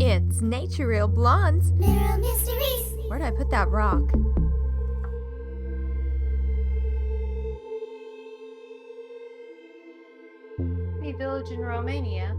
myths, nature real blondes. Mineral mysteries. Where'd I put that rock? Any village in Romania,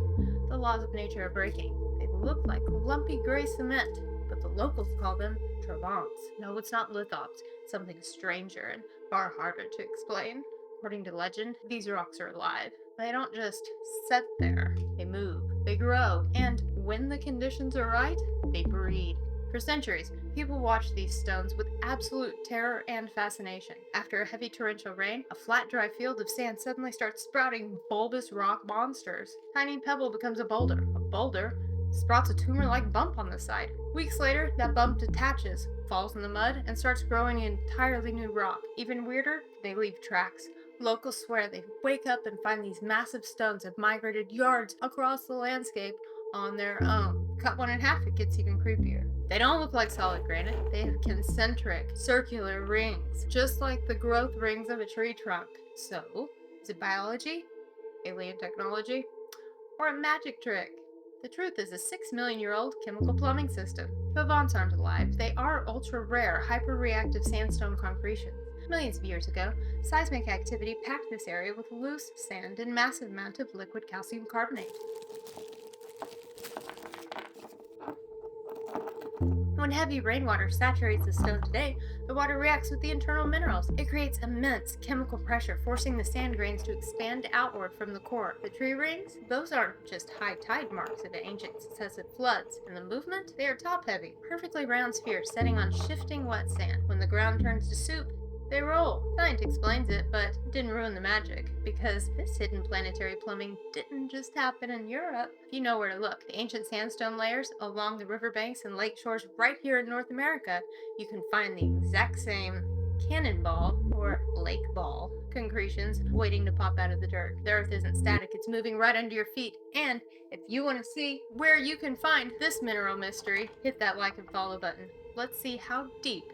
the laws of nature are breaking. They look like lumpy gray cement, but the locals call them Trovants. No, it's not lithops, something stranger and far harder to explain. According to legend, these rocks are alive. They don't just sit there, they move, they grow, and when the conditions are right, they breed. For centuries, people watched these stones with absolute terror and fascination. After a heavy torrential rain, a flat, dry field of sand suddenly starts sprouting bulbous rock monsters. Tiny pebble becomes a boulder. A boulder sprouts a tumor-like bump on the side. Weeks later, that bump detaches, falls in the mud, and starts growing an entirely new rock. Even weirder, they leave tracks. Locals swear they wake up and find these massive stones have migrated yards across the landscape on their own. Cut one in half, it gets even creepier. They don't look like solid granite. They have concentric, circular rings, just like the growth rings of a tree trunk. So, is it biology, alien technology, or a magic trick? The truth is a 6 million-year-old chemical plumbing system. Trovants aren't alive. They are ultra-rare, hyper-reactive sandstone concretions. Millions of years ago, seismic activity packed this area with loose sand and massive amount of liquid calcium carbonate. When heavy rainwater saturates the stone today, the water reacts with the internal minerals. It creates immense chemical pressure, forcing the sand grains to expand outward from the core. The tree rings? Those aren't just high tide marks of ancient successive floods. In the movement, they are top-heavy, perfectly round spheres setting on shifting wet sand. When the ground turns to soup, they roll. Science explains it, but it didn't ruin the magic, because this hidden planetary plumbing didn't just happen in Europe. You know where to look. The ancient sandstone layers along the riverbanks and lake shores right here in North America, you can find the exact same cannonball or lake ball concretions waiting to pop out of the dirt. The earth isn't static, it's moving right under your feet. And if you want to see where you can find this mineral mystery, hit that like and follow button. Let's see how deep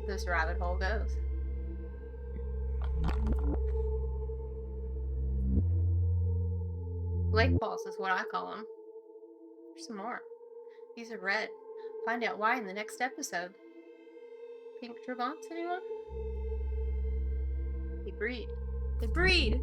this rabbit hole goes. Lake balls is what I call them. There's some more. These are red. Find out why in the next episode. Pink Trovants, anyone? They breed. They breed!